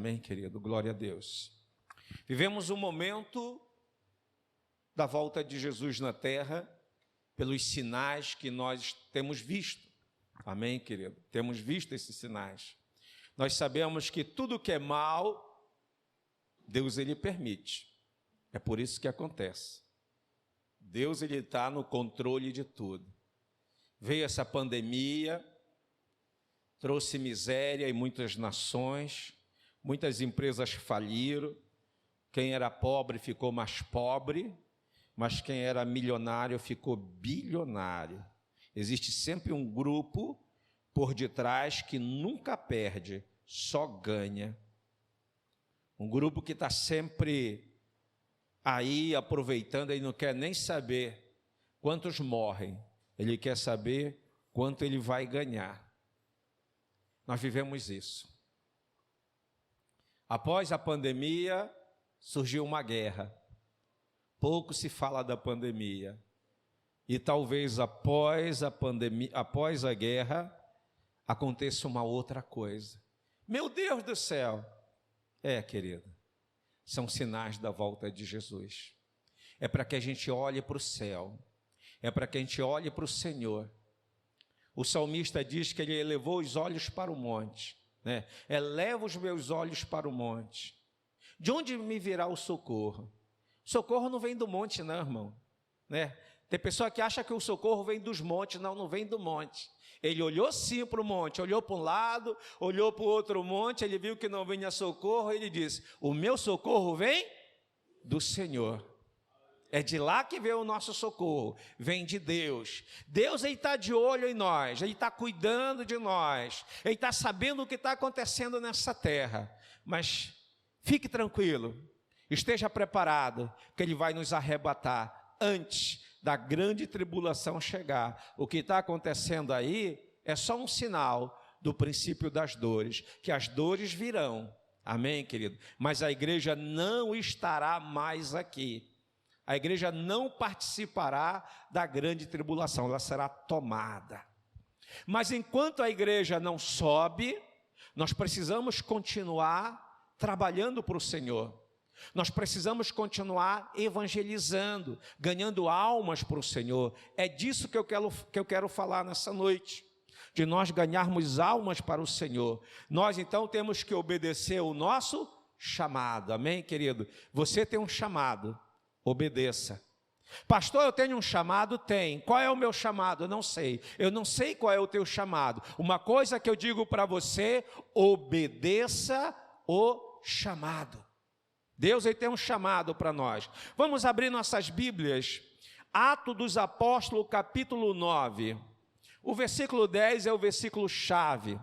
Amém, querido? Glória a Deus. Vivemos um momento da volta de Jesus na terra, pelos sinais que nós temos visto. Amém, querido? Temos visto esses sinais. Nós sabemos que tudo que é mal, Deus ele permite. É por isso que acontece. Deus ele está no controle de tudo. Veio essa pandemia, trouxe miséria em muitas nações, muitas empresas faliram, quem era pobre ficou mais pobre, mas quem era milionário ficou bilionário. Existe sempre um grupo por detrás que nunca perde, só ganha. Um grupo que está sempre aí aproveitando, ele não quer nem saber quantos morrem, ele quer saber quanto ele vai ganhar. Nós vivemos isso. Após a pandemia, surgiu uma guerra. Pouco se fala da pandemia. E talvez após a pandemia, após a guerra, aconteça uma outra coisa. Meu Deus do céu! Querido, são sinais da volta de Jesus. É para que a gente olhe para o céu. É para que a gente olhe para o Senhor. O salmista diz que ele elevou os olhos para o monte. Eleva os meus olhos para o monte. De onde me virá o socorro? O socorro não vem do monte, não, irmão. Tem pessoa que acha que o socorro vem dos montes. Não, não vem do monte. Ele olhou sim para o monte, olhou para um lado, olhou para o outro monte, ele viu que não vinha socorro, ele disse: o meu socorro vem do Senhor. É de lá que vem o nosso socorro, vem de Deus. Deus está de olho em nós, Ele está cuidando de nós, Ele está sabendo o que está acontecendo nessa terra. Mas fique tranquilo, esteja preparado, que Ele vai nos arrebatar antes da grande tribulação chegar. O que está acontecendo aí é só um sinal do princípio das dores, que as dores virão, amém, querido? Mas a igreja não estará mais aqui. A igreja não participará da grande tribulação, ela será tomada. Mas enquanto a igreja não sobe, nós precisamos continuar trabalhando para o Senhor. Nós precisamos continuar evangelizando, ganhando almas para o Senhor. É disso que eu quero falar nessa noite, de nós ganharmos almas para o Senhor. Nós então temos que obedecer o nosso chamado, amém, querido? Você tem um chamado. Obedeça. Pastor, eu tenho um chamado? Tem. Qual é o meu chamado? Eu não sei. Eu não sei qual é o teu chamado. Uma coisa que eu digo para você: obedeça o chamado. Deus ele tem um chamado para nós. Vamos abrir nossas Bíblias. Atos dos Apóstolos, capítulo 9. O versículo 10 é o versículo chave.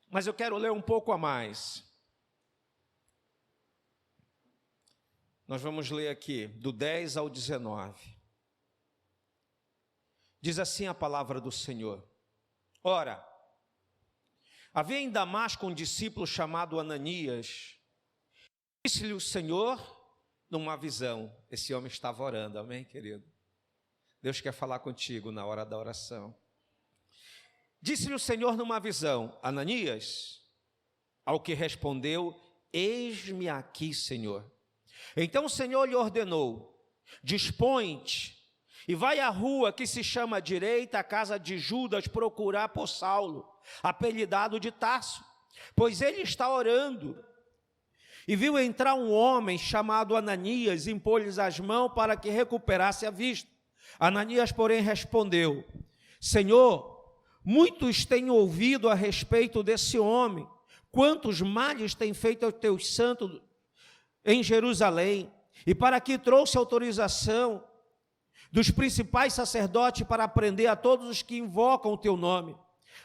Mas eu quero ler um pouco a mais. Nós vamos ler aqui, do 10 ao 19. Diz assim a palavra do Senhor: Ora, havia em Damasco um discípulo chamado Ananias. Disse-lhe o Senhor numa visão. Esse homem estava orando, amém, querido? Deus quer falar contigo na hora da oração. Disse-lhe o Senhor numa visão: Ananias. Ao que respondeu: Eis-me aqui, Senhor. Então o Senhor lhe ordenou: dispõe-te e vai à rua que se chama direita, a casa de Judas, procurar por Saulo, apelidado de Tarso, pois ele está orando. E viu entrar um homem chamado Ananias, impôs-lhes as mãos para que recuperasse a vista. Ananias, porém, respondeu: Senhor, muitos têm ouvido a respeito desse homem, quantos males tem feito aos teus santos em Jerusalém, e para que trouxe autorização dos principais sacerdotes para prender a todos os que invocam o teu nome.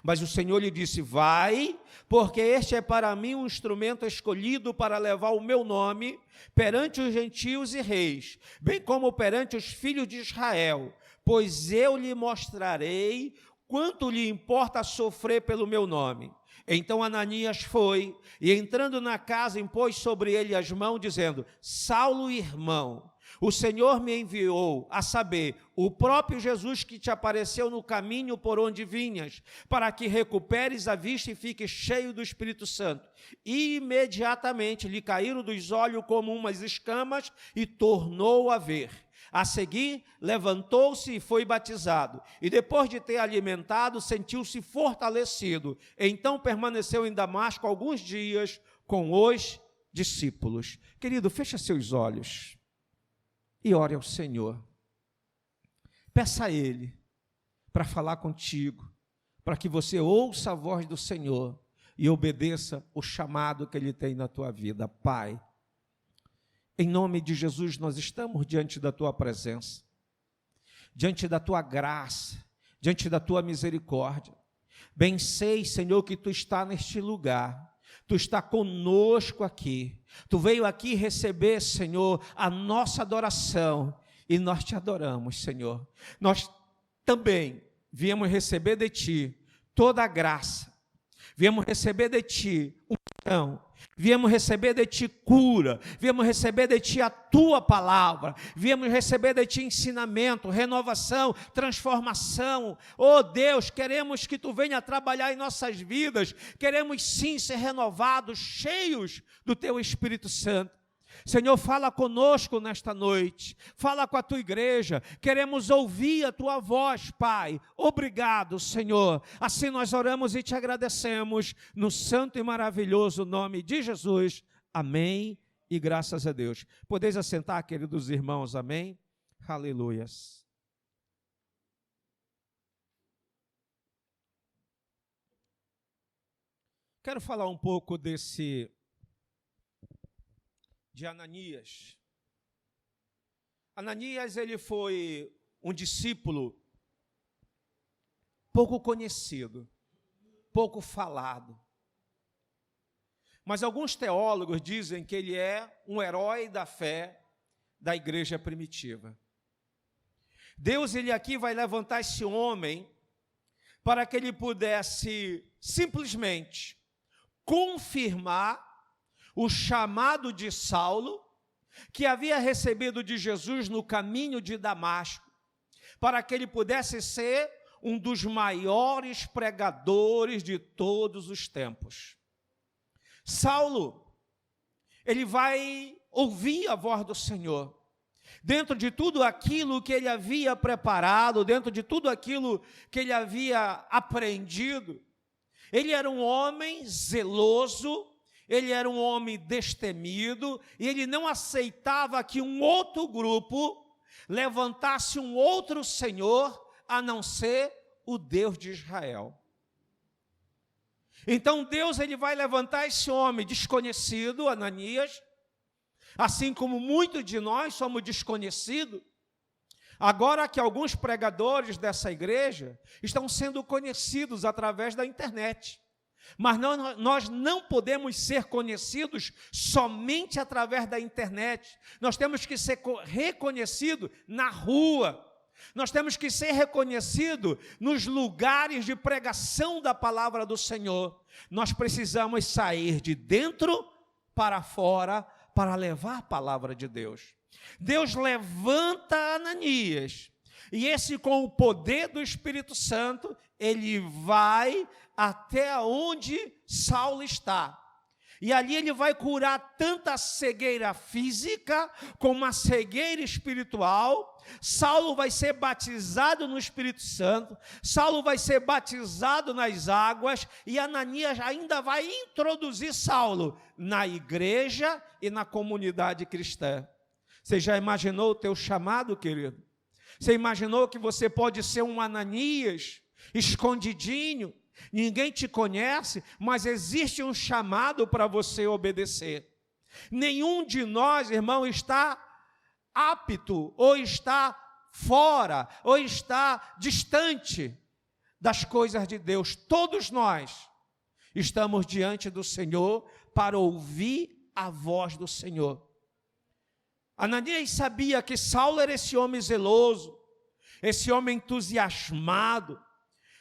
Mas o Senhor lhe disse: vai, porque este é para mim um instrumento escolhido para levar o meu nome perante os gentios e reis, bem como perante os filhos de Israel, pois eu lhe mostrarei quanto lhe importa sofrer pelo meu nome. Então Ananias foi, e entrando na casa, impôs sobre ele as mãos, dizendo: Saulo, irmão, O Senhor me enviou, a saber, o próprio Jesus que te apareceu no caminho por onde vinhas, para que recuperes a vista e fiques cheio do Espírito Santo. E imediatamente lhe caíram dos olhos como umas escamas e tornou a ver. A seguir, levantou-se e foi batizado. E depois de ter alimentado, sentiu-se fortalecido. Então permaneceu em Damasco alguns dias com os discípulos. Querido, fecha seus olhos e ore ao Senhor. Peça a Ele para falar contigo, para que você ouça a voz do Senhor e obedeça o chamado que Ele tem na tua vida. Pai, em nome de Jesus, nós estamos diante da Tua presença, diante da Tua graça, diante da Tua misericórdia. Bem sei, Senhor, que Tu está neste lugar, Tu está conosco aqui, Tu veio aqui receber, Senhor, a nossa adoração, e nós Te adoramos, Senhor. Nós também viemos receber de Ti toda a graça, viemos receber de Ti unção, viemos receber de Ti cura, viemos receber de Ti a Tua palavra, viemos receber de Ti ensinamento, renovação, transformação. Oh Deus, queremos que Tu venha trabalhar em nossas vidas, queremos sim ser renovados, cheios do Teu Espírito Santo. Senhor, fala conosco nesta noite, fala com a Tua igreja, queremos ouvir a Tua voz, Pai. Obrigado, Senhor. Assim nós oramos e Te agradecemos, no santo e maravilhoso nome de Jesus. Amém e graças a Deus. Podeis assentar, queridos irmãos, amém? Aleluias. Quero falar um pouco de Ananias. Ananias, ele foi um discípulo pouco conhecido, pouco falado. Mas alguns teólogos dizem que ele é um herói da fé da igreja primitiva. Deus, ele aqui vai levantar esse homem para que ele pudesse simplesmente confirmar o chamado de Saulo, que havia recebido de Jesus no caminho de Damasco, para que ele pudesse ser um dos maiores pregadores de todos os tempos. Saulo, ele vai ouvir a voz do Senhor, dentro de tudo aquilo que ele havia preparado, dentro de tudo aquilo que ele havia aprendido. Ele era um homem zeloso, ele era um homem destemido, e ele não aceitava que um outro grupo levantasse um outro Senhor, a não ser o Deus de Israel. Então Deus, ele vai levantar esse homem desconhecido, Ananias, assim como muitos de nós somos desconhecidos. Agora que alguns pregadores dessa igreja estão sendo conhecidos através da internet. Mas nós não podemos ser conhecidos somente através da internet. Nós temos que ser reconhecidos na rua. Nós temos que ser reconhecidos nos lugares de pregação da palavra do Senhor. Nós precisamos sair de dentro para fora para levar a palavra de Deus. Deus levanta Ananias, e esse, com o poder do Espírito Santo, ele vai até onde Saulo está. E ali ele vai curar tanto a cegueira física como a cegueira espiritual. Saulo vai ser batizado no Espírito Santo, Saulo vai ser batizado nas águas, e Ananias ainda vai introduzir Saulo na igreja e na comunidade cristã. Você já imaginou o teu chamado, querido? Você imaginou que você pode ser um Ananias, escondidinho, ninguém te conhece, mas existe um chamado para você obedecer. Nenhum de nós, irmão, está apto, ou está fora, ou está distante das coisas de Deus. Todos nós estamos diante do Senhor para ouvir a voz do Senhor. Ananias sabia que Saulo era esse homem zeloso, esse homem entusiasmado,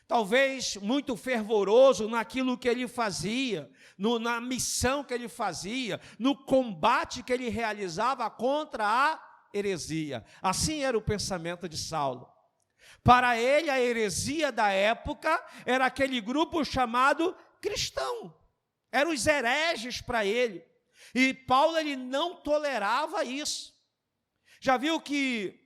talvez muito fervoroso naquilo que ele fazia, na missão que ele fazia, no combate que ele realizava contra a heresia. Assim era o pensamento de Saulo. Para ele, a heresia da época era aquele grupo chamado cristão. Eram os hereges para ele. E Paulo, ele não tolerava isso. Já viu que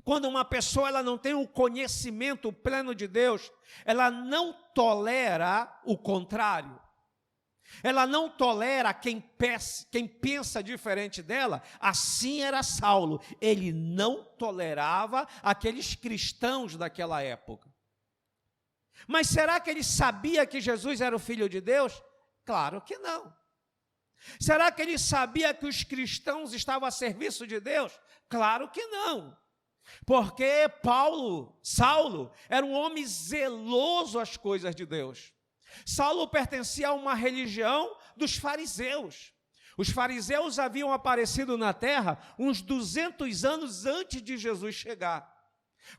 quando uma pessoa ela não tem o conhecimento pleno de Deus, ela não tolera o contrário. Ela não tolera quem pensa diferente dela. Assim era Saulo. Ele não tolerava aqueles cristãos daquela época. Mas será que ele sabia que Jesus era o Filho de Deus? Claro que não. Será que ele sabia que os cristãos estavam a serviço de Deus? Claro que não. Porque Saulo, era um homem zeloso às coisas de Deus. Saulo pertencia a uma religião dos fariseus. Os fariseus haviam aparecido na terra uns 200 anos antes de Jesus chegar.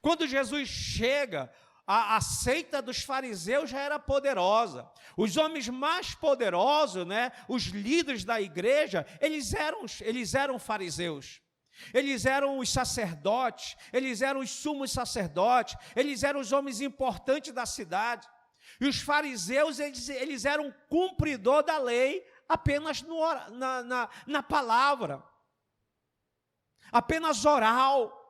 Quando Jesus chega, a seita dos fariseus já era poderosa. Os homens mais poderosos, os líderes da igreja, eles eram fariseus. Eles eram os sacerdotes, eles eram os sumos sacerdotes, eles eram os homens importantes da cidade. E os fariseus, eles eram cumpridor da lei apenas na palavra, apenas oral.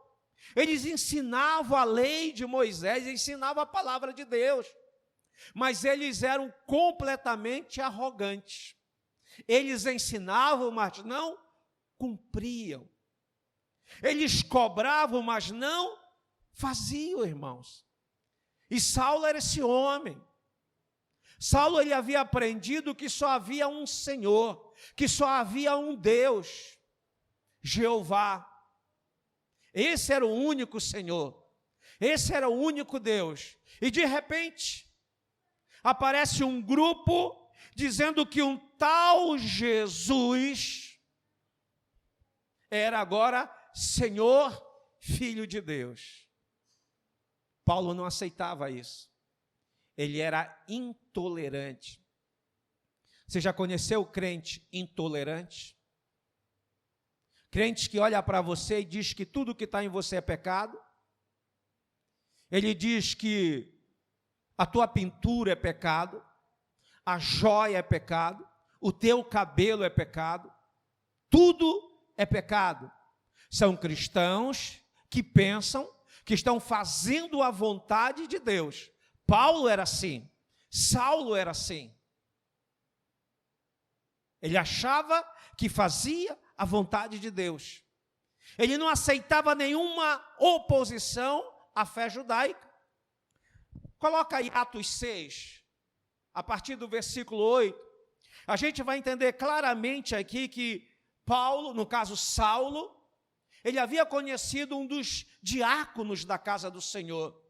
Eles ensinavam a lei de Moisés, ensinavam a palavra de Deus, mas eles eram completamente arrogantes. Eles ensinavam, mas não cumpriam. Eles cobravam, mas não faziam, irmãos. E Saulo era esse homem. Saulo, ele havia aprendido que só havia um Senhor, que só havia um Deus, Jeová. Esse era o único Senhor, esse era o único Deus. E de repente, aparece um grupo dizendo que um tal Jesus era agora Senhor, Filho de Deus. Paulo não aceitava isso. Ele era intolerante. Você já conheceu o crente intolerante? Crente que olha para você e diz que tudo que está em você é pecado. Ele diz que a tua pintura é pecado, a joia é pecado, o teu cabelo é pecado, tudo é pecado. São cristãos que pensam que estão fazendo a vontade de Deus. Paulo era assim, Saulo era assim. Ele achava que fazia a vontade de Deus. Ele não aceitava nenhuma oposição à fé judaica. Coloca aí Atos 6, a partir do versículo 8. A gente vai entender claramente aqui que Paulo, no caso Saulo, ele havia conhecido um dos diáconos da casa do Senhor.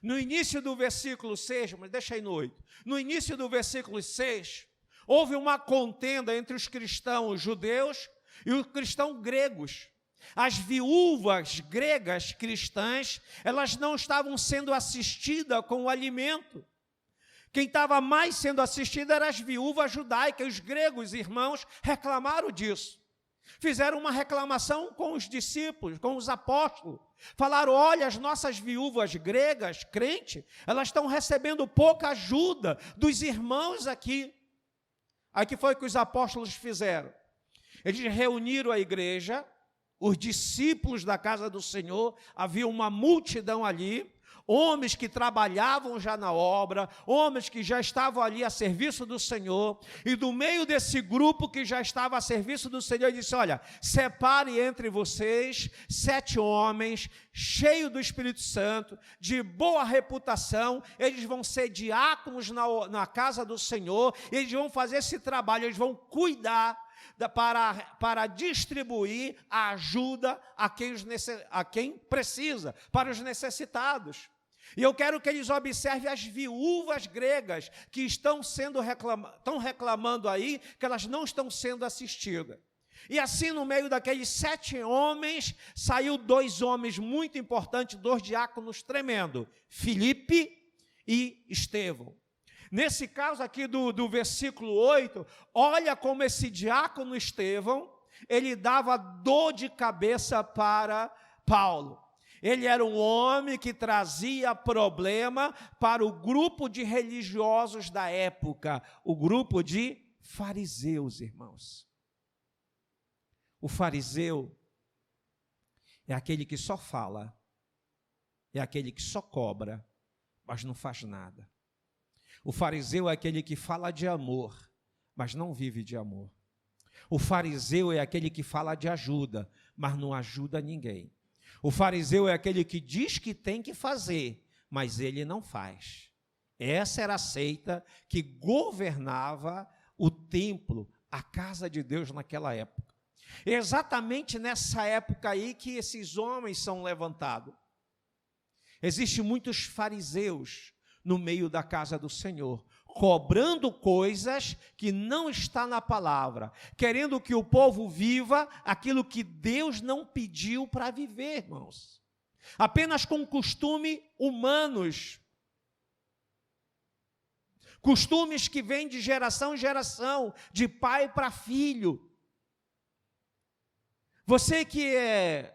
No início do versículo 6, mas deixa aí no 8. No início do versículo 6, houve uma contenda entre os cristãos judeus e os cristãos gregos. As viúvas gregas cristãs, elas não estavam sendo assistidas com o alimento. Quem estava mais sendo assistido eram as viúvas judaicas. Os gregos, irmãos, reclamaram disso. Fizeram uma reclamação com os discípulos, com os apóstolos. Falaram, olha, as nossas viúvas gregas, crentes, elas estão recebendo pouca ajuda dos irmãos aqui. Aí que foi que os apóstolos fizeram? Eles reuniram a igreja, os discípulos da casa do Senhor, havia uma multidão ali, homens que trabalhavam já na obra, homens que já estavam ali a serviço do Senhor, e do meio desse grupo que já estava a serviço do Senhor, ele disse, olha, separe entre vocês 7 homens, cheios do Espírito Santo, de boa reputação, eles vão ser diáconos na casa do Senhor, eles vão fazer esse trabalho, eles vão cuidar para distribuir a ajuda a quem precisa, para os necessitados. E eu quero que eles observem as viúvas gregas que estão reclamando aí, que elas não estão sendo assistidas. E assim, no meio daqueles 7 homens, saiu 2 homens muito importantes, 2 diáconos tremendos, Filipe e Estevão. Nesse caso aqui do versículo 8, olha como esse diácono Estevão, ele dava dor de cabeça para Paulo. Ele era um homem que trazia problema para o grupo de religiosos da época, o grupo de fariseus, irmãos. O fariseu é aquele que só fala, é aquele que só cobra, mas não faz nada. O fariseu é aquele que fala de amor, mas não vive de amor. O fariseu é aquele que fala de ajuda, mas não ajuda ninguém. O fariseu é aquele que diz que tem que fazer, mas ele não faz. Essa era a seita que governava o templo, a casa de Deus naquela época. Exatamente nessa época aí que esses homens são levantados. Existem muitos fariseus no meio da casa do Senhor, cobrando coisas que não está na palavra, querendo que o povo viva aquilo que Deus não pediu para viver, irmãos. Apenas com costumes humanos. Costumes que vêm de geração em geração, de pai para filho. Você que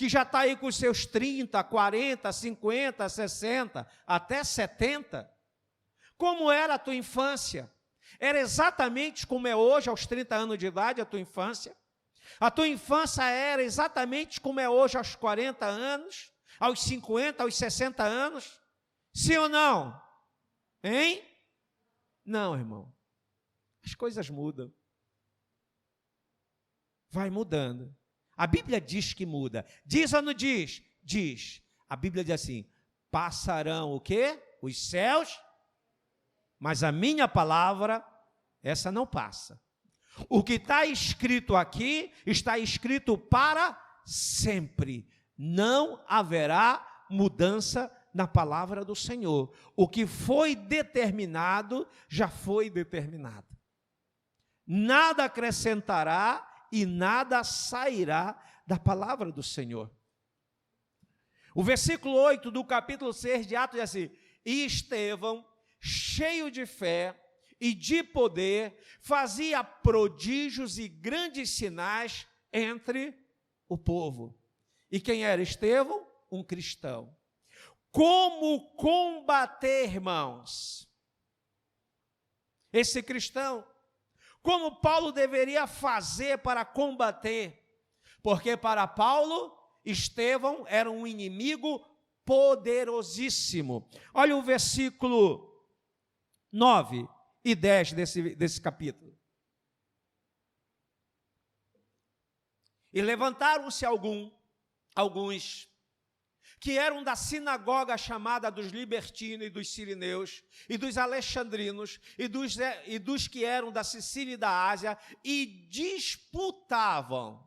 já está aí com os seus 30, 40, 50, 60, até 70, como era a tua infância? Era exatamente como é hoje, aos 30 anos de idade, a tua infância? A tua infância era exatamente como é hoje, aos 40 anos, aos 50, aos 60 anos? Sim ou não? Hein? Não, irmão. As coisas mudam. Vai mudando. A Bíblia diz que muda. Diz ou não diz? Diz. A Bíblia diz assim, passarão o quê? Os céus, mas a minha palavra, essa não passa. O que está escrito aqui, está escrito para sempre. Não haverá mudança na palavra do Senhor. O que foi determinado, já foi determinado. Nada acrescentará e nada sairá da palavra do Senhor. O versículo 8 do capítulo 6 de Atos diz assim, e Estevão, cheio de fé e de poder, fazia prodígios e grandes sinais entre o povo. E quem era Estevão? Um cristão. Como combater, irmãos, esse cristão? Como Paulo deveria fazer para combater? Porque para Paulo, Estevão era um inimigo poderosíssimo. Olha o versículo 9 e 10 desse capítulo. E levantaram-se alguns que eram da sinagoga chamada dos libertinos e dos sirineus, e dos alexandrinos, e dos que eram da Sicília e da Ásia, e disputavam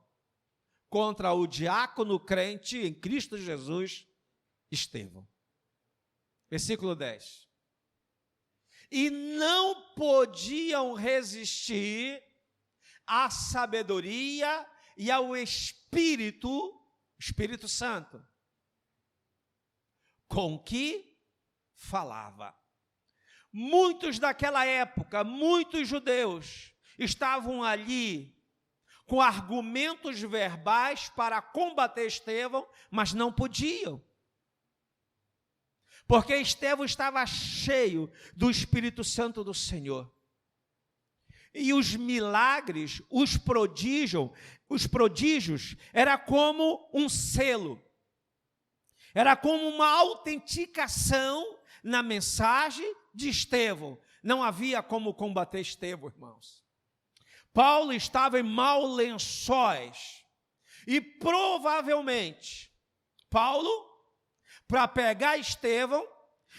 contra o diácono crente em Cristo Jesus, Estevão. Versículo 10. E não podiam resistir à sabedoria e ao Espírito Santo, com que falava. Muitos daquela época, muitos judeus, estavam ali com argumentos verbais para combater Estevão, mas não podiam. Porque Estevão estava cheio do Espírito Santo do Senhor. E os milagres, os prodígios, era como um selo. Era como uma autenticação na mensagem de Estevão. Não havia como combater Estevão, irmãos. Paulo estava em maus lençóis. E provavelmente, Paulo, para pegar Estevão,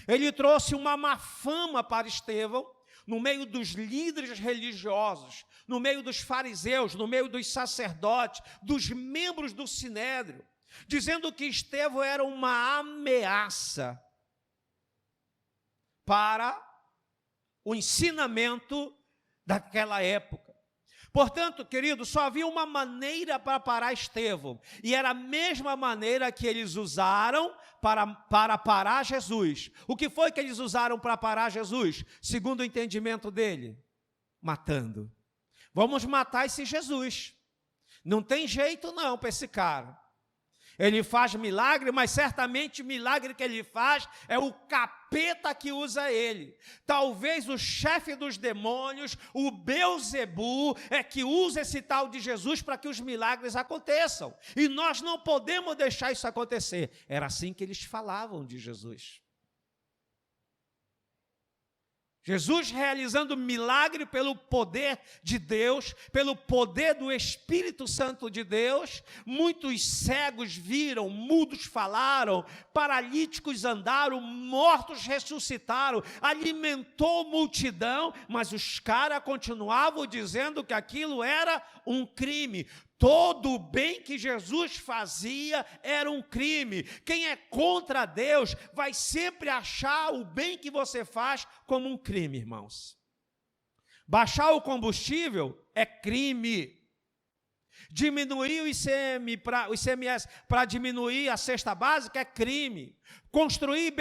ele trouxe uma má fama para Estevão, no meio dos líderes religiosos, no meio dos fariseus, no meio dos sacerdotes, dos membros do sinédrio, dizendo que Estevão era uma ameaça para o ensinamento daquela época. Portanto, querido, só havia uma maneira para parar Estevão, e era a mesma maneira que eles usaram para parar Jesus. O que foi que eles usaram para parar Jesus? Segundo o entendimento dele, matando. Vamos matar esse Jesus. Não tem jeito não para esse cara. Ele faz milagre, mas certamente o milagre que ele faz é o capeta que usa ele. Talvez o chefe dos demônios, o Beelzebu, é que usa esse tal de Jesus para que os milagres aconteçam. E nós não podemos deixar isso acontecer. Era assim que eles falavam de Jesus. Jesus realizando milagre pelo poder de Deus, pelo poder do Espírito Santo de Deus. Muitos cegos viram, mudos falaram, paralíticos andaram, mortos ressuscitaram, alimentou multidão, mas os caras continuavam dizendo que aquilo era um crime. Todo o bem que Jesus fazia era um crime. Quem é contra Deus vai sempre achar o bem que você faz como um crime, irmãos. Baixar o combustível é crime. Diminuir o ICMS para diminuir a cesta básica é crime. Construir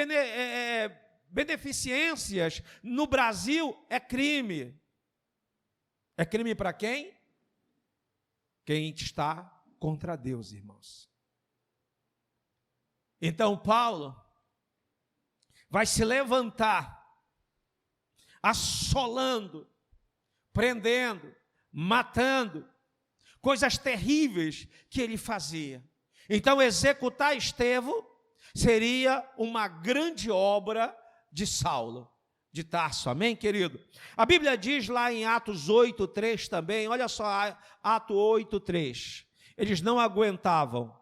beneficências no Brasil é crime. É crime para quem? Quem está contra Deus, irmãos. Então Paulo vai se levantar, assolando, prendendo, matando, coisas terríveis que ele fazia. Então executar Estevão seria uma grande obra de Saulo de Tarso, amém, querido? A Bíblia diz lá em Atos 8:3 também, olha só, Atos 8:3, eles não aguentavam.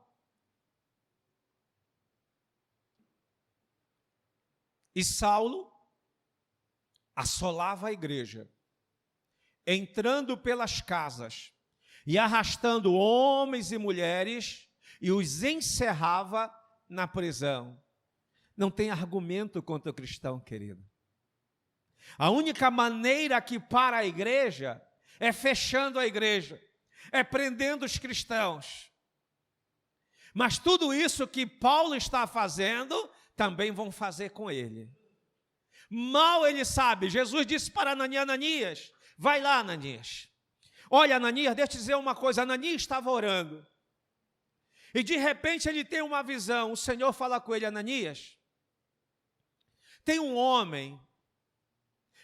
E Saulo assolava a igreja, entrando pelas casas e arrastando homens e mulheres, e os encerrava na prisão. Não tem argumento contra o cristão, querido. A única maneira que para a igreja é fechando a igreja, é prendendo os cristãos. Mas tudo isso que Paulo está fazendo, também vão fazer com ele. Mal ele sabe, Jesus disse para Ananias, vai lá, Ananias. Olha, Ananias, deixa eu te dizer uma coisa, Ananias estava orando. E de repente ele tem uma visão, o Senhor fala com ele, Ananias, tem um homem,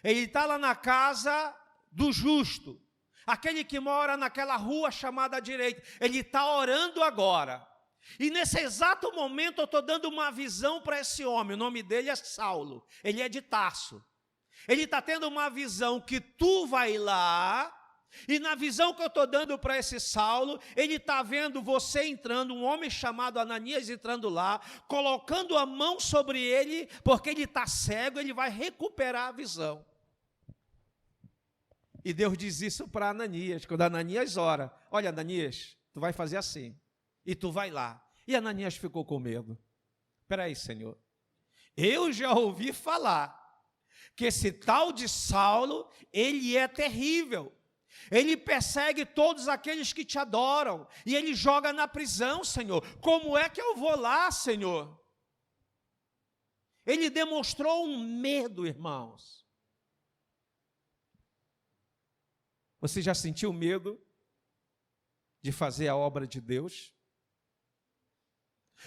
ele está lá na casa do justo, aquele que mora naquela rua chamada à direita, ele está orando agora. E nesse exato momento eu estou dando uma visão para esse homem, o nome dele é Saulo, ele é de Tarso. Ele está tendo uma visão que tu vai lá, e na visão que eu estou dando para esse Saulo, ele está vendo você entrando, um homem chamado Ananias entrando lá, colocando a mão sobre ele, porque ele está cego, ele vai recuperar a visão. E Deus diz isso para Ananias, quando Ananias ora, olha Ananias, tu vai fazer assim, e tu vai lá. E Ananias ficou com medo. Espera aí, Senhor, eu já ouvi falar que esse tal de Saulo, ele é terrível. Ele persegue todos aqueles que te adoram, e ele joga na prisão, Senhor. Como é que eu vou lá, Senhor? Ele demonstrou um medo, irmãos. Você já sentiu medo de fazer a obra de Deus?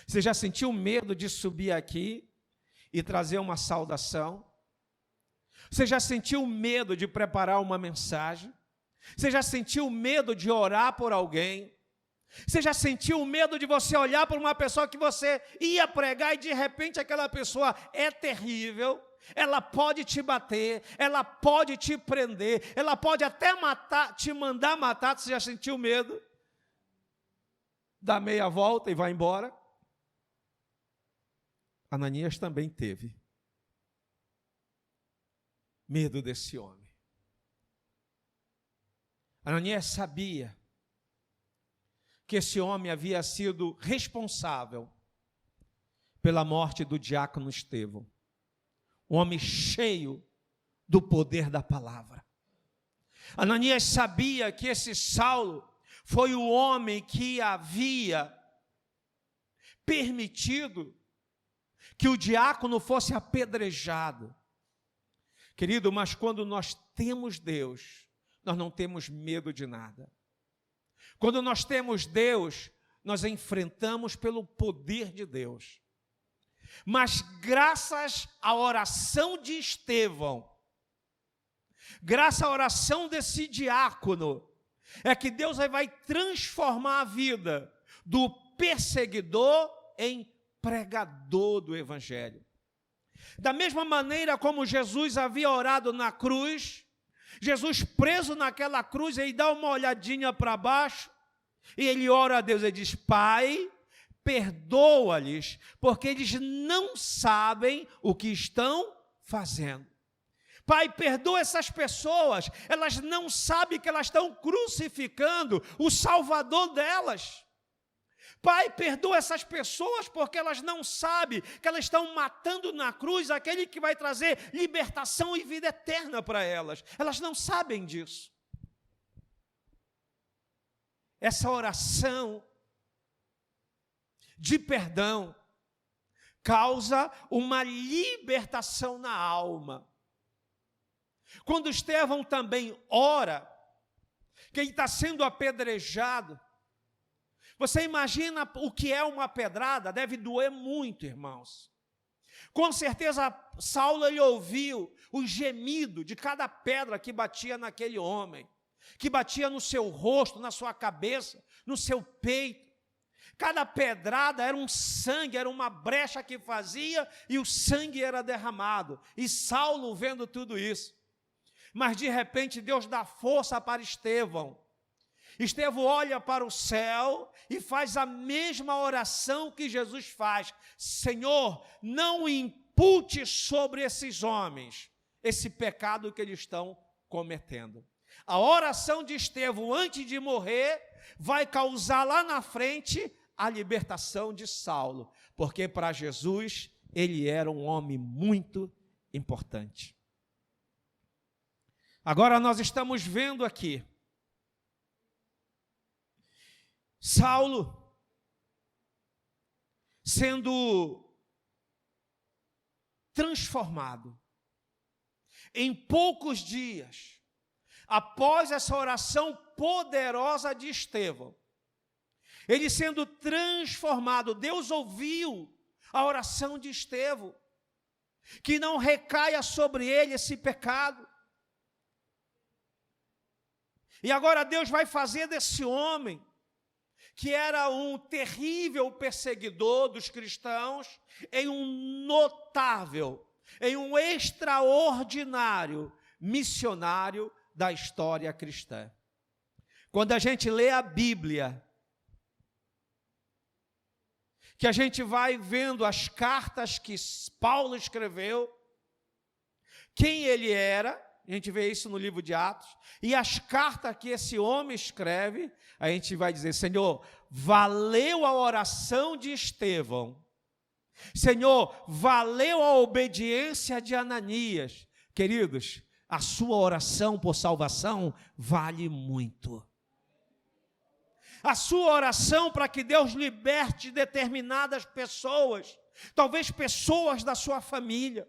Você já sentiu medo de subir aqui e trazer uma saudação? Você já sentiu medo de preparar uma mensagem? Você já sentiu medo de orar por alguém? Você já sentiu medo de você olhar para uma pessoa que você ia pregar e de repente aquela pessoa é terrível? Ela pode te bater, ela pode te prender, ela pode até matar, te mandar matar. Você já sentiu medo? Dá meia volta e vai embora? Ananias também teve medo desse homem. Ananias sabia que esse homem havia sido responsável pela morte do diácono Estevão, um homem cheio do poder da palavra. Ananias sabia que esse Saulo foi o homem que havia permitido que o diácono fosse apedrejado. Querido, mas quando nós temos Deus, nós não temos medo de nada. Quando nós temos Deus, nós enfrentamos pelo poder de Deus. Mas graças à oração de Estevão, graças à oração desse diácono, é que Deus vai transformar a vida do perseguidor em pregador do Evangelho. Da mesma maneira como Jesus havia orado na cruz, Jesus preso naquela cruz, ele dá uma olhadinha para baixo, e ele ora a Deus, ele diz: Pai, perdoa-lhes, porque eles não sabem o que estão fazendo. Pai, perdoa essas pessoas, elas não sabem que elas estão crucificando o Salvador delas. Pai, perdoa essas pessoas, porque elas não sabem que elas estão matando na cruz aquele que vai trazer libertação e vida eterna para elas. Elas não sabem disso. Essa oração de perdão causa uma libertação na alma. Quando Estevão também ora, que ele está sendo apedrejado, você imagina o que é uma pedrada? Deve doer muito, irmãos. Com certeza Saulo ele ouviu o gemido de cada pedra que batia naquele homem, que batia no seu rosto, na sua cabeça, no seu peito. Cada pedrada era um sangue, era uma brecha que fazia e o sangue era derramado. E Saulo vendo tudo isso. Mas de repente Deus dá força para Estevão. Estevão olha para o céu e faz a mesma oração que Jesus faz: Senhor, não impute sobre esses homens esse pecado que eles estão cometendo. A oração de Estevão antes de morrer vai causar lá na frente a libertação de Saulo, porque para Jesus ele era um homem muito importante. Agora nós estamos vendo aqui Saulo sendo transformado em poucos dias, após essa oração poderosa de Estevão. Ele sendo transformado, Deus ouviu a oração de Estevão, que não recaia sobre ele esse pecado. E agora Deus vai fazer desse homem, que era um terrível perseguidor dos cristãos, em um notável, em um extraordinário missionário da história cristã. Quando a gente lê a Bíblia, que a gente vai vendo as cartas que Paulo escreveu, quem ele era, a gente vê isso no livro de Atos, e as cartas que esse homem escreve, a gente vai dizer: Senhor, valeu a oração de Estevão, Senhor, valeu a obediência de Ananias. Queridos, a sua oração por salvação vale muito. A sua oração para que Deus liberte determinadas pessoas, talvez pessoas da sua família,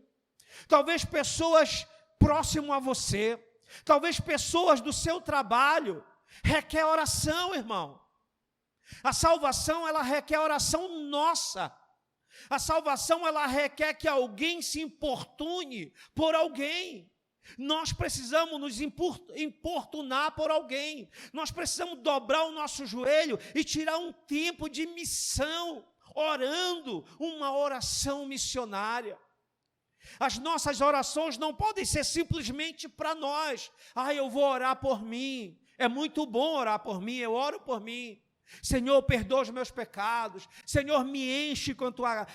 talvez pessoas próximo a você, talvez pessoas do seu trabalho, requer oração, irmão. A salvação, ela requer oração nossa. A salvação, ela requer que alguém se importune por alguém. Nós precisamos nos importunar por alguém. Nós precisamos dobrar o nosso joelho e tirar um tempo de missão, orando uma oração missionária. As nossas orações não podem ser simplesmente para nós. Eu vou orar por mim. É muito bom orar por mim, eu oro por mim. Senhor, perdoa os meus pecados. Senhor, me enche com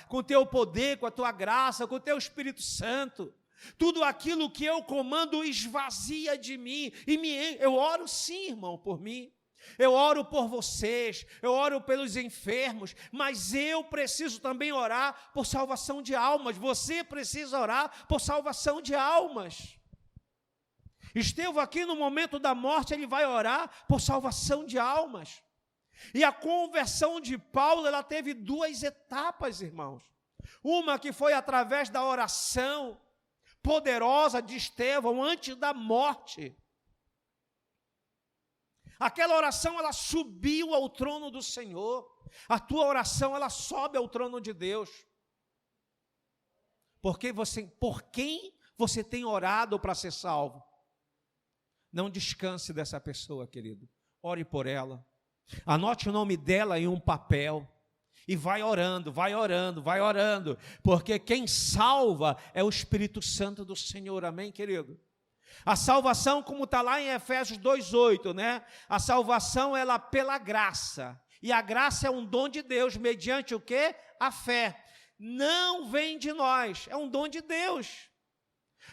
o teu poder, com a tua graça, com o teu Espírito Santo. Tudo aquilo que eu comando esvazia de mim. Eu oro sim, irmão, por mim. Eu oro por vocês, eu oro pelos enfermos, mas eu preciso também orar por salvação de almas. Você precisa orar por salvação de almas. Estevão aqui no momento da morte, ele vai orar por salvação de almas. E a conversão de Paulo, ela teve duas etapas, irmãos. Uma que foi através da oração poderosa de Estevão antes da morte. Aquela oração, ela subiu ao trono do Senhor. A tua oração, ela sobe ao trono de Deus. Por quem você tem orado para ser salvo? Não descanse dessa pessoa, querido. Ore por ela. Anote o nome dela em um papel. E vai orando, vai orando, vai orando. Porque quem salva é o Espírito Santo do Senhor. Amém, querido? A salvação, como está lá em Efésios 2:8, né? A salvação, ela pela graça. E a graça é um dom de Deus, mediante o quê? A fé. Não vem de nós, é um dom de Deus.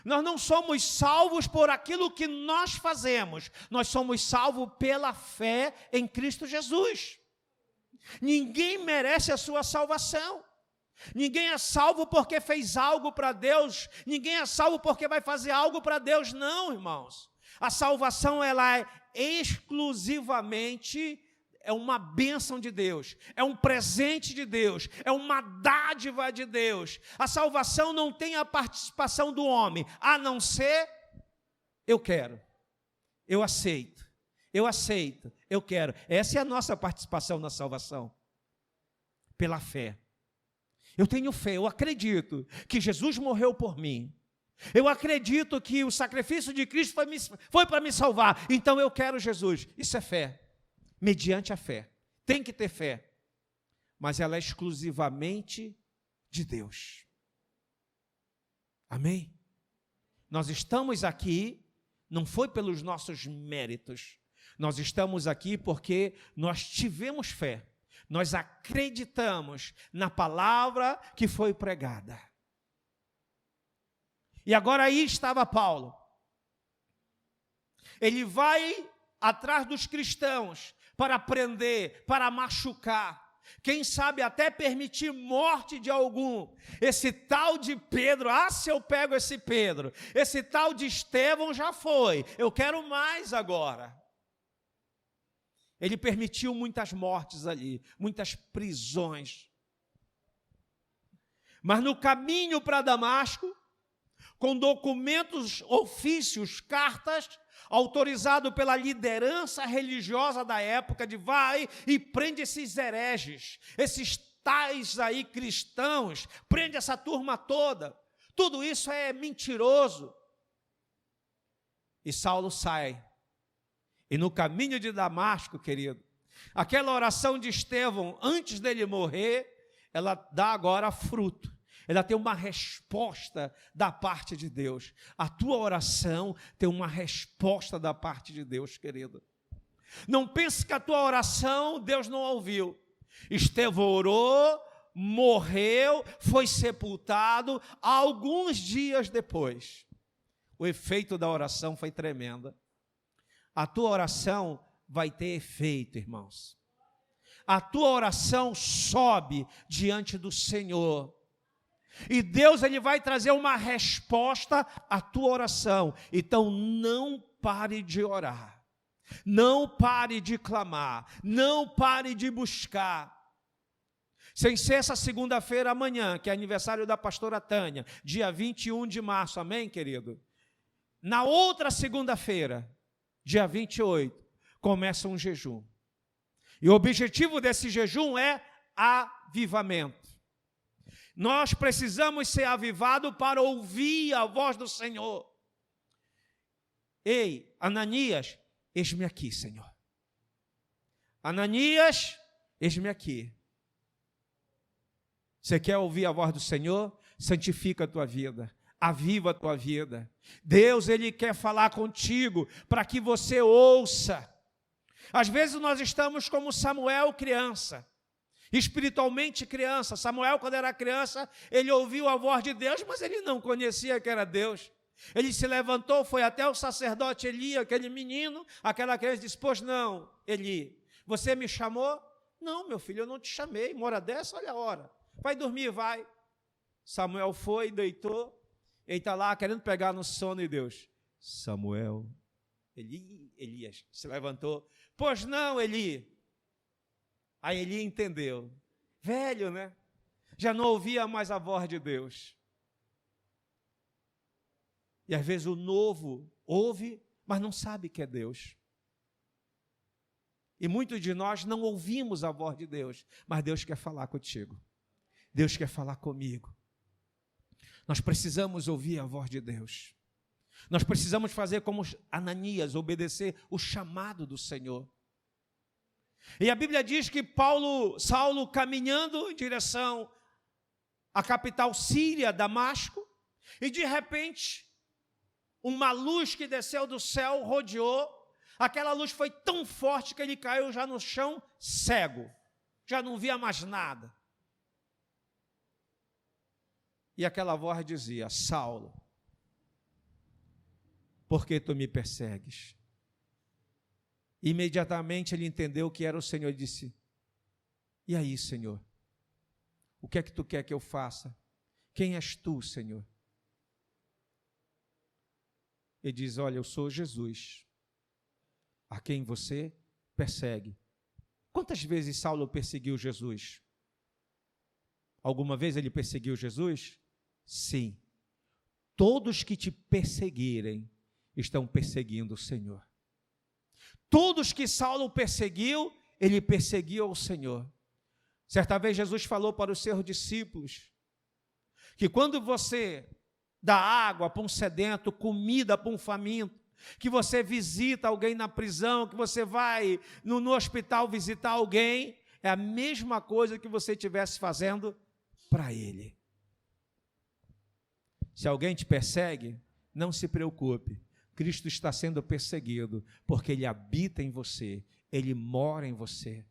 Nós não somos salvos por aquilo que nós fazemos. Nós somos salvos pela fé em Cristo Jesus. Ninguém merece a sua salvação. Ninguém é salvo porque fez algo para Deus. Ninguém é salvo porque vai fazer algo para Deus. Não, irmãos. A salvação, ela é exclusivamente uma bênção de Deus. É um presente de Deus. É uma dádiva de Deus. A salvação não tem a participação do homem, a não ser, eu quero, eu aceito, eu quero. Essa é a nossa participação na salvação. Pela fé. Eu tenho fé, eu acredito que Jesus morreu por mim. Eu acredito que o sacrifício de Cristo foi para me salvar. Então eu quero Jesus. Isso é fé. Mediante a fé. Tem que ter fé. Mas ela é exclusivamente de Deus. Amém? Nós estamos aqui, não foi pelos nossos méritos. Nós estamos aqui porque nós tivemos fé. Nós acreditamos na palavra que foi pregada. E agora aí estava Paulo. Ele vai atrás dos cristãos para prender, para machucar. Quem sabe até permitir morte de algum. Esse tal de Pedro, se eu pego esse Pedro. Esse tal de Estevão já foi. Eu quero mais agora. Ele permitiu muitas mortes ali, muitas prisões. Mas no caminho para Damasco, com documentos, ofícios, cartas, autorizado pela liderança religiosa da época, de vai e prende esses hereges, esses tais aí cristãos, prende essa turma toda. Tudo isso é mentiroso. E Saulo sai. E no caminho de Damasco, querido, aquela oração de Estevão, antes dele morrer, ela dá agora fruto. Ela tem uma resposta da parte de Deus. A tua oração tem uma resposta da parte de Deus, querido. Não pense que a tua oração Deus não ouviu. Estevão orou, morreu, foi sepultado. Alguns dias depois, o efeito da oração foi tremendo. A tua oração vai ter efeito, irmãos. A tua oração sobe diante do Senhor. E Deus, Ele vai trazer uma resposta à tua oração. Então não pare de orar. Não pare de clamar. Não pare de buscar. Sem ser essa segunda-feira amanhã, que é aniversário da pastora Tânia, dia 21 de março, amém, querido? Na outra segunda-feira, dia 28, começa um jejum. E o objetivo desse jejum é avivamento. Nós precisamos ser avivados para ouvir a voz do Senhor. Ei, Ananias, eis-me aqui, Senhor. Ananias, eis-me aqui. Você quer ouvir a voz do Senhor? Santifica a tua vida. Aviva a tua vida. Deus, Ele quer falar contigo para que você ouça. Às vezes nós estamos como Samuel criança, espiritualmente criança. Samuel, quando era criança, ele ouviu a voz de Deus, mas ele não conhecia que era Deus. Ele se levantou, foi até o sacerdote Eli, aquele menino, aquela criança, disse: pois não, Eli, você me chamou? Não, meu filho, eu não te chamei. Uma hora dessa, olha a hora. Vai dormir, vai. Samuel foi, deitou. Ele está lá querendo pegar no sono de Deus. Samuel, Elias se levantou. Pois não, Eli. Aí Eli entendeu. Velho, né? Já não ouvia mais a voz de Deus. E às vezes o novo ouve, mas não sabe que é Deus. E muitos de nós não ouvimos a voz de Deus, mas Deus quer falar contigo. Deus quer falar comigo. Nós precisamos ouvir a voz de Deus. Nós precisamos fazer como Ananias, obedecer o chamado do Senhor. E a Bíblia diz que Saulo, caminhando em direção à capital síria, Damasco, e de repente, uma luz que desceu do céu rodeou. Aquela luz foi tão forte que ele caiu já no chão cego, já não via mais nada. E aquela voz dizia: Saulo, por que tu me persegues? Imediatamente ele entendeu que era o Senhor e disse: e aí, Senhor? O que é que tu quer que eu faça? Quem és tu, Senhor? Ele diz: olha, eu sou Jesus, a quem você persegue. Quantas vezes Saulo perseguiu Jesus? Alguma vez ele perseguiu Jesus? Sim. Todos que te perseguirem estão perseguindo o Senhor. Todos que Saulo perseguiu, ele perseguiu o Senhor. Certa vez Jesus falou para os seus discípulos que quando você dá água para um sedento, comida para um faminto, que você visita alguém na prisão, que você vai no hospital visitar alguém, é a mesma coisa que você estivesse fazendo para ele. Se alguém te persegue, não se preocupe. Cristo está sendo perseguido, porque Ele habita em você, Ele mora em você.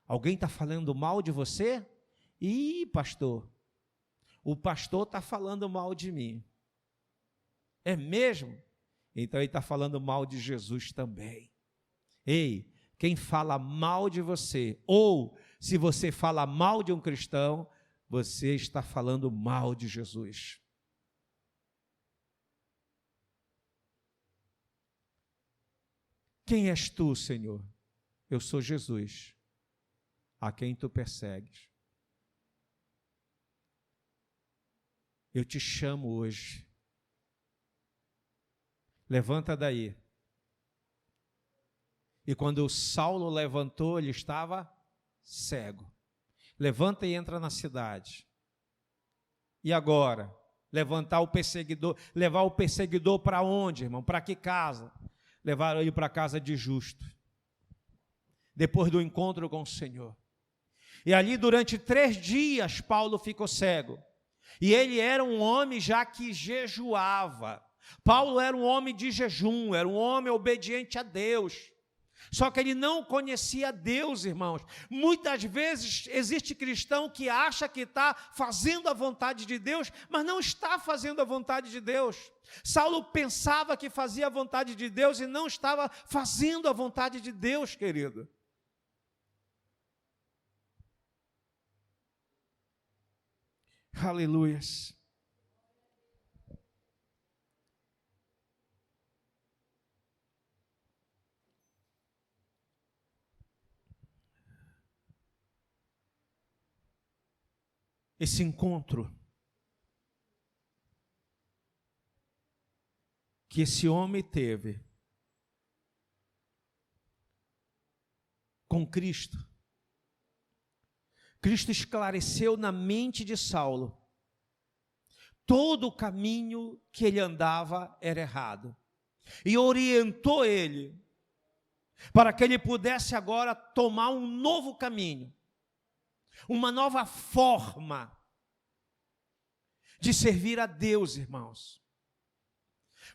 Alguém está falando mal de você? Ih, pastor, o pastor está falando mal de mim. É mesmo? Então ele está falando mal de Jesus também. Ei, quem fala mal de você, ou se você fala mal de um cristão, você está falando mal de Jesus. Quem és tu, Senhor? Eu sou Jesus, a quem tu persegues. Eu te chamo hoje. Levanta daí. E quando o Saulo levantou, ele estava cego. Levanta e entra na cidade. E agora? Levar o perseguidor para onde, irmão? Para que casa? Levaram ele para a casa de justo. Depois do encontro com o Senhor. E ali durante 3 dias Paulo ficou cego. E ele era um homem já que jejuava. Paulo era um homem de jejum, era um homem obediente a Deus. Só que ele não conhecia Deus, irmãos. Muitas vezes existe cristão que acha que está fazendo a vontade de Deus, mas não está fazendo a vontade de Deus. Saulo pensava que fazia a vontade de Deus e não estava fazendo a vontade de Deus, querido. Aleluias. Esse encontro que esse homem teve com Cristo, Cristo esclareceu na mente de Saulo todo o caminho que ele andava era errado e orientou ele para que ele pudesse agora tomar um novo caminho, uma nova forma de servir a Deus, irmãos.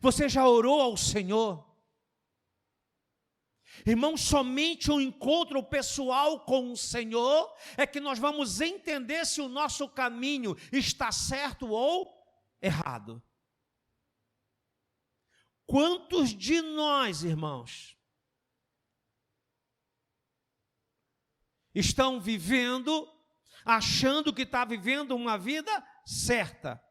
Você já orou ao Senhor? Irmão, somente um encontro pessoal com o Senhor é que nós vamos entender se o nosso caminho está certo ou errado. Quantos de nós, irmãos, estão vivendo, achando que está vivendo uma vida certa?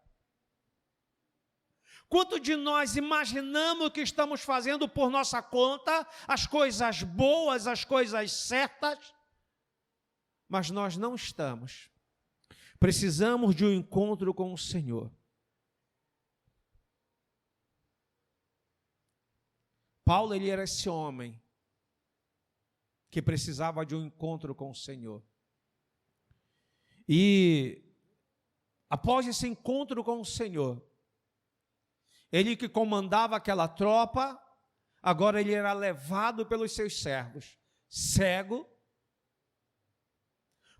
Quanto de nós imaginamos que estamos fazendo por nossa conta as coisas boas, as coisas certas, mas nós não estamos. Precisamos de um encontro com o Senhor. Paulo, ele era esse homem que precisava de um encontro com o Senhor. E após esse encontro com o Senhor, ele que comandava aquela tropa, agora ele era levado pelos seus servos, cego,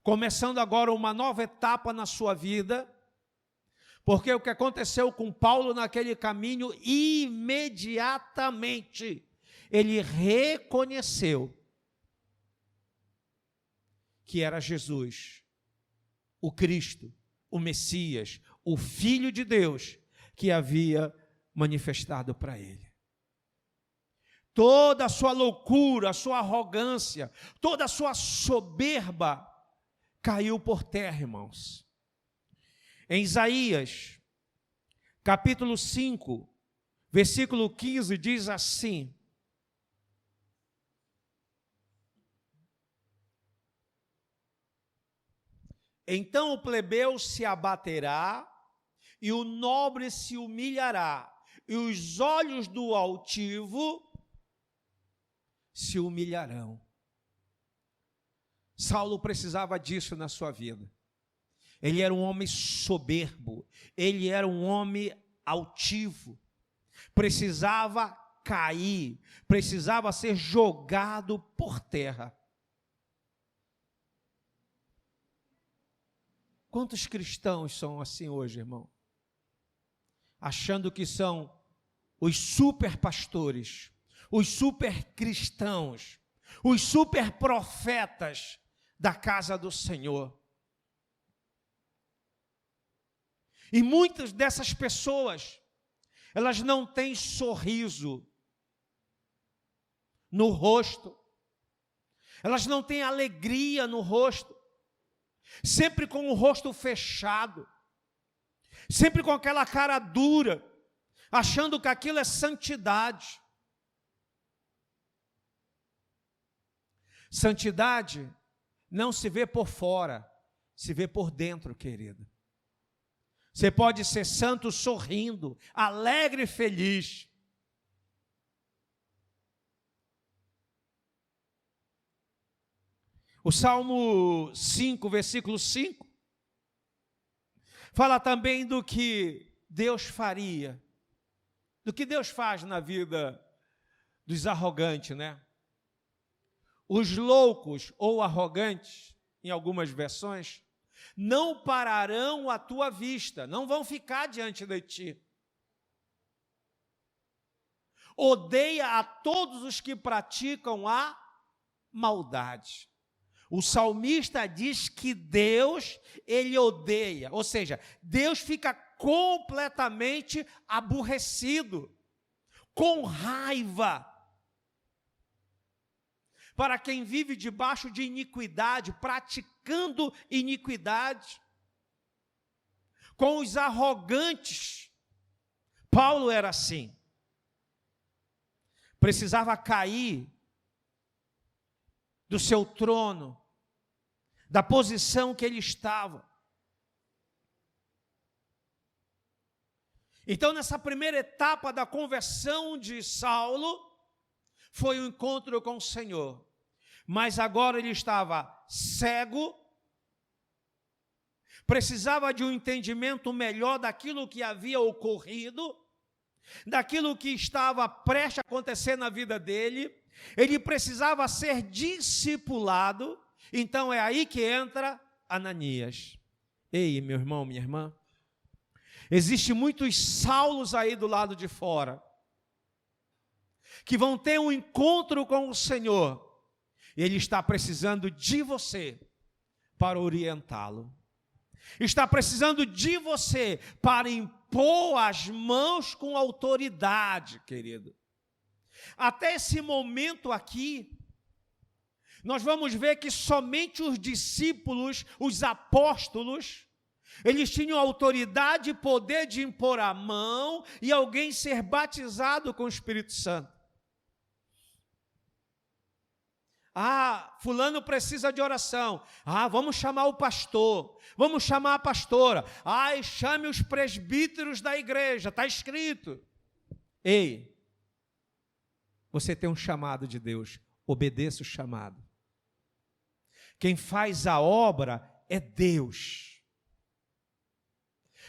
começando agora uma nova etapa na sua vida, porque o que aconteceu com Paulo naquele caminho, imediatamente ele reconheceu que era Jesus, o Cristo, o Messias, o Filho de Deus, que havia manifestado para ele. Toda a sua loucura, a sua arrogância, toda a sua soberba caiu por terra, irmãos. Em Isaías, capítulo 5, versículo 15, diz assim: então o plebeu se abaterá, e o nobre se humilhará, e os olhos do altivo se humilharão. Saulo precisava disso na sua vida. Ele era um homem soberbo, ele era um homem altivo, precisava cair, precisava ser jogado por terra. Quantos cristãos são assim hoje, irmão? Achando que são os super pastores, os super cristãos, os super profetas da casa do Senhor. E muitas dessas pessoas, elas não têm sorriso no rosto, elas não têm alegria no rosto, sempre com o rosto fechado, sempre com aquela cara dura, achando que aquilo é santidade. Santidade não se vê por fora, se vê por dentro, querido. Você pode ser santo sorrindo, alegre e feliz. O Salmo 5, versículo 5, fala também do que Deus faria, do que Deus faz na vida dos arrogantes, né? Os loucos ou arrogantes, em algumas versões, não pararão à tua vista, não vão ficar diante de ti. Odeia a todos os que praticam a maldade. O salmista diz que Deus, ele odeia, ou seja, Deus fica completamente aborrecido, com raiva, para quem vive debaixo de iniquidade, praticando iniquidade, com os arrogantes. Paulo era assim, precisava cair do seu trono, da posição que ele estava. Então, nessa primeira etapa da conversão de Saulo, foi o encontro com o Senhor. Mas agora ele estava cego, precisava de um entendimento melhor daquilo que havia ocorrido, daquilo que estava prestes a acontecer na vida dele. Ele precisava ser discipulado. Então é aí que entra Ananias. Ei, meu irmão, minha irmã, existem muitos Saulos aí do lado de fora, que vão ter um encontro com o Senhor, e Ele está precisando de você para orientá-lo, está precisando de você para impor as mãos com autoridade, querido. Até esse momento aqui, nós vamos ver que somente os discípulos, os apóstolos, eles tinham autoridade e poder de impor a mão e alguém ser batizado com o Espírito Santo. Ah, fulano precisa de oração. Ah, vamos chamar o pastor, vamos chamar a pastora. Ah, e chame os presbíteros da igreja, está escrito. Ei, você tem um chamado de Deus, obedeça o chamado. Quem faz a obra é Deus.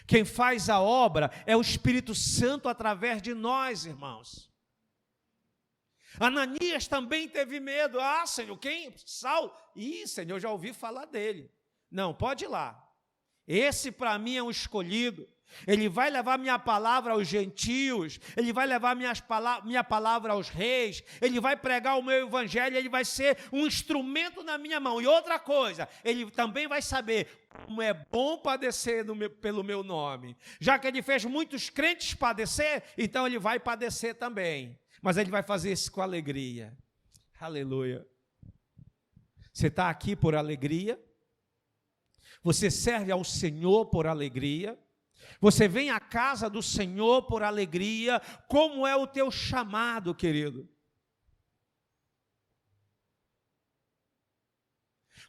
Quem faz a obra é o Espírito Santo através de nós, irmãos. Ananias também teve medo. Ah, Senhor, quem? Saulo? Ih, Senhor, já ouvi falar dele. Não, pode ir lá. Esse para mim é um escolhido. Ele vai levar minha palavra aos gentios, ele vai levar minha palavra aos reis, ele vai pregar o meu evangelho, ele vai ser um instrumento na minha mão. E outra coisa, ele também vai saber como é bom padecer pelo meu nome. Já que ele fez muitos crentes padecer, então ele vai padecer também. Mas ele vai fazer isso com alegria. Aleluia. Você está aqui por alegria? Você serve ao Senhor por alegria? Você vem à casa do Senhor por alegria? Como é o teu chamado, querido?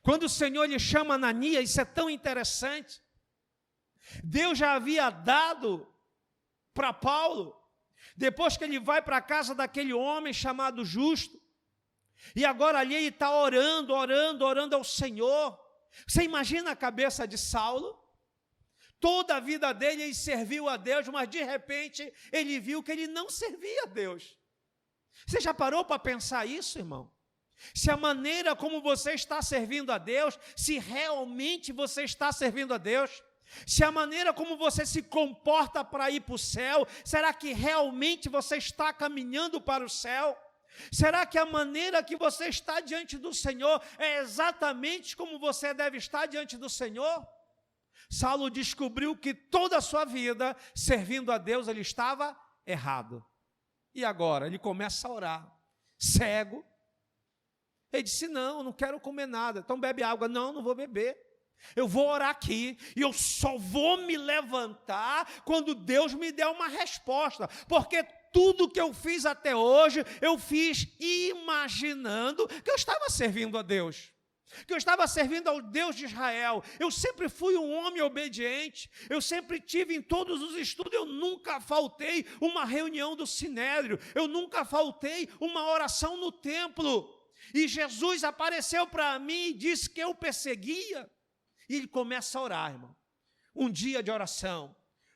Quando o Senhor lhe chama Ananias, isso é tão interessante. Deus já havia dado para Paulo, depois que ele vai para a casa daquele homem chamado Justo, e agora ali ele está orando ao Senhor. Você imagina a cabeça de Saulo? Toda a vida dele ele serviu a Deus, mas de repente ele viu que ele não servia a Deus. Você já parou para pensar isso, irmão? Se a maneira como você está servindo a Deus, se realmente você está servindo a Deus, se a maneira como você se comporta para ir para o céu, será que realmente você está caminhando para o céu? Será que a maneira que você está diante do Senhor é exatamente como você deve estar diante do Senhor? Saulo descobriu que toda a sua vida, servindo a Deus, ele estava errado. E agora? Ele começa a orar, cego. Ele disse, não quero comer nada. Então bebe água. Não vou beber. Eu vou orar aqui e eu só vou me levantar quando Deus me der uma resposta. Porque tudo que eu fiz até hoje, eu fiz imaginando que eu estava servindo a Deus, que eu estava servindo ao Deus de Israel. Eu sempre fui um homem obediente, eu sempre tive em todos os estudos, eu nunca faltei uma reunião do Sinédrio, eu nunca faltei uma oração no templo. E Jesus apareceu para mim e disse que eu perseguia. E ele começa a orar, irmão. Um dia de oração,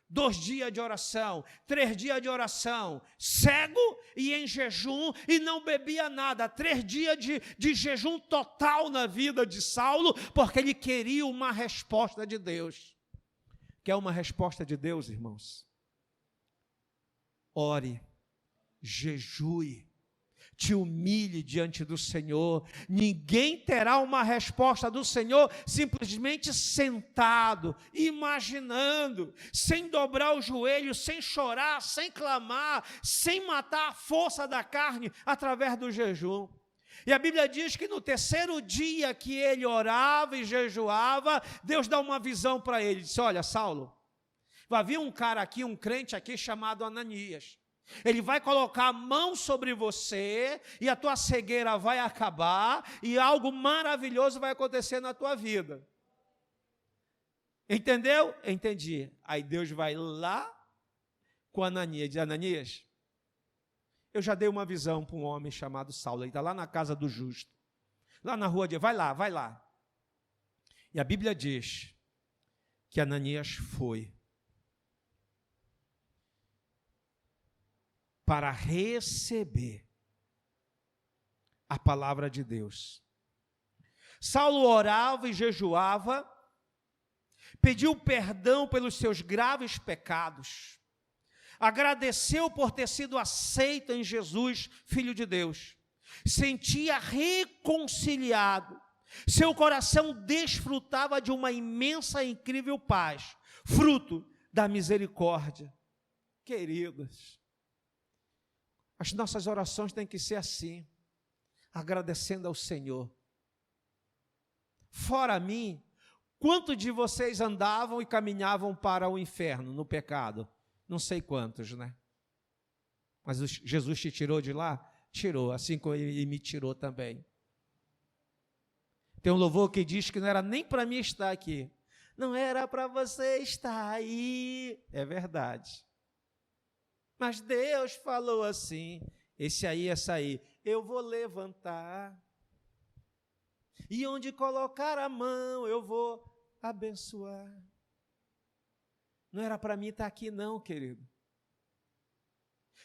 2 dias de oração, 3 dias de oração, cego e em jejum, e não bebia nada. 3 dias de jejum total na vida de Saulo, porque ele queria uma resposta de Deus. Quer uma resposta de Deus, irmãos? Ore, jejue, te humilhe diante do Senhor. Ninguém terá uma resposta do Senhor simplesmente sentado, imaginando, sem dobrar o joelho, sem chorar, sem clamar, sem matar a força da carne através do jejum. E a Bíblia diz que no 3º dia que ele orava e jejuava, Deus dá uma visão para ele. Disse, olha, Saulo, vai vir um cara aqui, um crente aqui chamado Ananias. Ele vai colocar a mão sobre você e a tua cegueira vai acabar e algo maravilhoso vai acontecer na tua vida. Entendeu? Entendi. Aí Deus vai lá com Ananias, diz, Ananias, eu já dei uma visão para um homem chamado Saulo, ele está lá na casa do justo, lá na rua de, vai lá. E a Bíblia diz que Ananias foi para receber a palavra de Deus. Saulo orava e jejuava, pediu perdão pelos seus graves pecados, agradeceu por ter sido aceito em Jesus, Filho de Deus, sentia reconciliado, seu coração desfrutava de uma imensa e incrível paz, fruto da misericórdia. Queridos, as nossas orações têm que ser assim, agradecendo ao Senhor. Fora mim, quantos de vocês andavam e caminhavam para o inferno, no pecado? Não sei quantos, né? Mas Jesus te tirou de lá? Tirou, assim como Ele me tirou também. Tem um louvor que diz que não era nem para mim estar aqui. Não era para você estar aí. É verdade. Mas Deus falou assim, essa aí, eu vou levantar. e onde colocar a mão eu vou abençoar. Não era para mim estar aqui não, querido.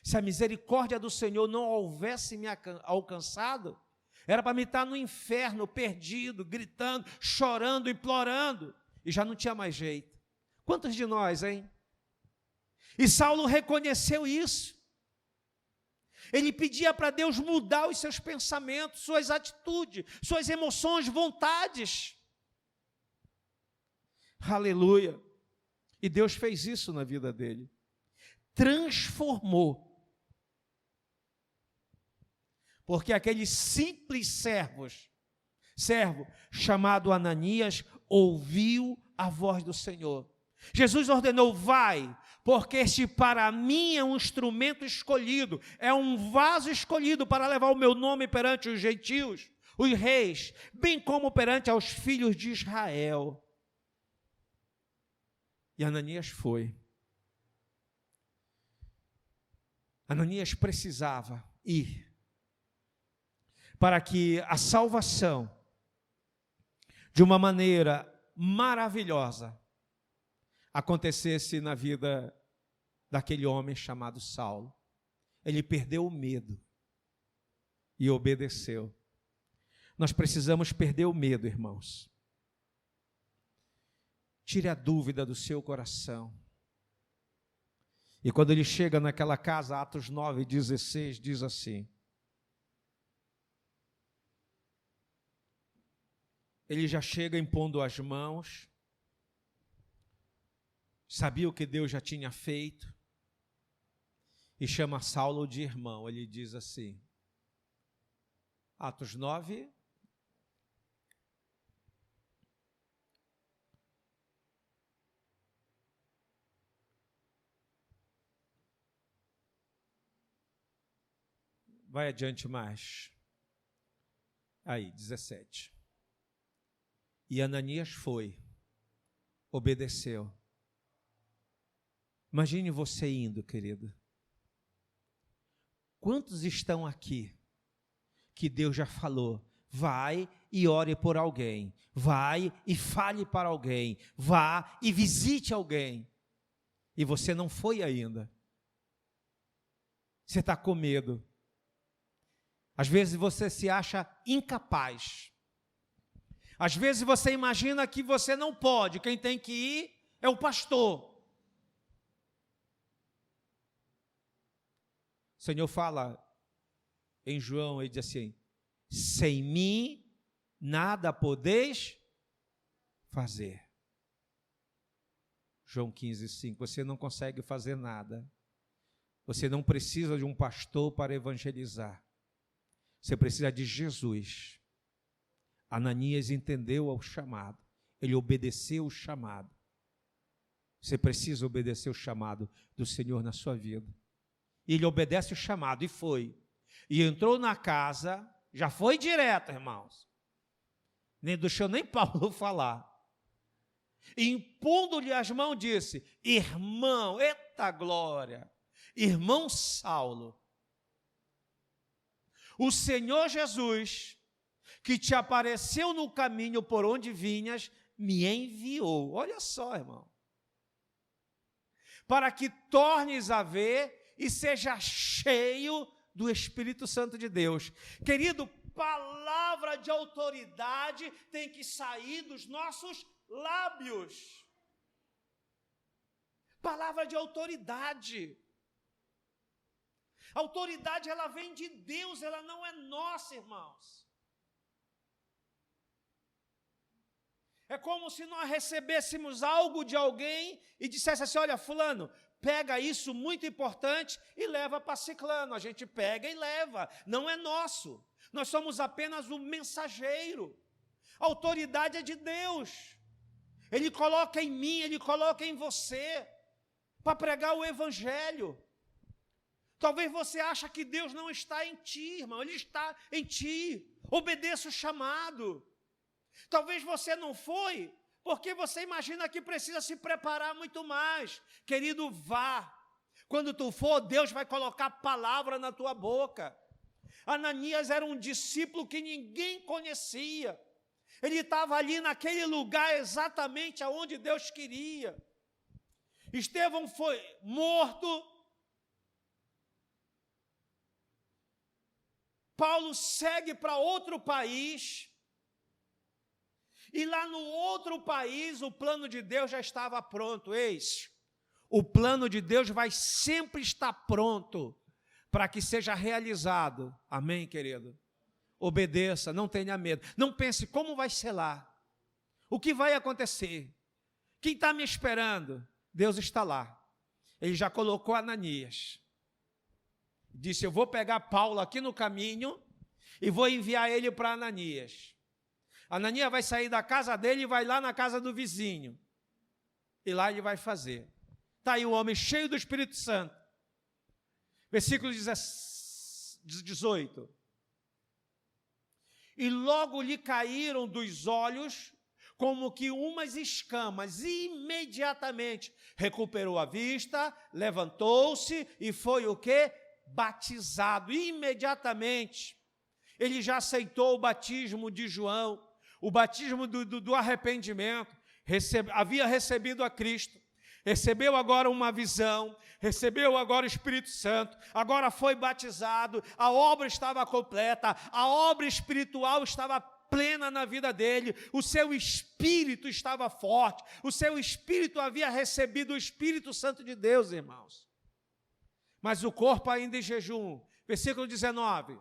Se a misericórdia do Senhor não houvesse me alcançado, era para mim estar no inferno, perdido, gritando, chorando, implorando, e já não tinha mais jeito. Quantos de nós, hein? E Saulo reconheceu isso. Ele pedia para Deus mudar os seus pensamentos, suas atitudes, suas emoções, vontades. Aleluia. E Deus fez isso na vida dele. Transformou. Porque aquele simples servo chamado Ananias, ouviu a voz do Senhor. Jesus ordenou: vai, porque este para mim é um instrumento escolhido, é um vaso escolhido para levar o meu nome perante os gentios, os reis, bem como perante aos filhos de Israel. E Ananias foi. Ananias precisava ir para que a salvação, de uma maneira maravilhosa, acontecesse na vida daquele homem chamado Saulo. Ele perdeu o medo e obedeceu. Nós precisamos perder o medo, irmãos. Tire a dúvida do seu coração. E quando ele chega naquela casa, Atos 9:16, diz assim: ele já chega impondo as mãos, sabia o que Deus já tinha feito, e chama Saulo de irmão. Ele diz assim, Atos 9, vai adiante mais, aí, 17. E Ananias foi, obedeceu. Imagine você indo, querido. Quantos estão aqui que Deus já falou: vai e ore por alguém, vai e fale para alguém, vá e visite alguém, e você não foi ainda? Você está com medo. Às vezes você se acha incapaz. Às vezes você imagina que você não pode, quem tem que ir é o pastor. O Senhor fala em João, ele diz assim: sem mim nada podeis fazer. João 15:5, você não consegue fazer nada. Você não precisa de um pastor para evangelizar. Você precisa de Jesus. Ananias entendeu o chamado, ele obedeceu o chamado. Você precisa obedecer o chamado do Senhor na sua vida. Ele obedece o chamado e foi. E entrou na casa, já foi direto, irmãos. Nem deixou nem Paulo falar. E impondo-lhe as mãos, disse: irmão, eita glória, irmão Saulo, o Senhor Jesus, que te apareceu no caminho por onde vinhas, me enviou. Olha só, irmão. Para que tornes a ver e seja cheio do Espírito Santo de Deus. Querido, palavra de autoridade tem que sair dos nossos lábios. Palavra de autoridade. A autoridade, ela vem de Deus, ela não é nossa, irmãos. É como se nós recebêssemos algo de alguém e dissesse assim: olha, fulano, pega isso muito importante e leva para ciclano. A gente pega e leva, não é nosso. Nós somos apenas o mensageiro. A autoridade é de Deus. Ele coloca em mim, Ele coloca em você, para pregar o Evangelho. Talvez você ache que Deus não está em ti, irmão. Ele está em ti. Obedeça o chamado. Talvez você não foi, porque você imagina que precisa se preparar muito mais. Querido, vá. Quando tu for, Deus vai colocar palavra na tua boca. Ananias era um discípulo que ninguém conhecia. Ele estava ali naquele lugar exatamente aonde Deus queria. Estevão foi morto. Paulo segue para outro país. E lá no outro país, o plano de Deus já estava pronto. Eis, o plano de Deus vai sempre estar pronto para que seja realizado. Amém, querido? Obedeça, não tenha medo. Não pense como vai ser lá. O que vai acontecer? Quem está me esperando? Deus está lá. Ele já colocou Ananias. Disse, eu vou pegar Paulo aqui no caminho e vou enviar ele para Ananias. Ananias vai sair da casa dele e vai lá na casa do vizinho. E lá ele vai fazer. Está aí o homem cheio do Espírito Santo. Versículo 18. E logo lhe caíram dos olhos como que umas escamas. E imediatamente recuperou a vista, levantou-se e foi o quê? Batizado. Imediatamente. Ele já aceitou o batismo de João. O batismo do arrependimento, havia recebido a Cristo, recebeu agora uma visão, recebeu agora o Espírito Santo, agora foi batizado, a obra estava completa, a obra espiritual estava plena na vida dele, o seu espírito estava forte, o seu espírito havia recebido o Espírito Santo de Deus, irmãos. Mas o corpo ainda em jejum. Versículo 19.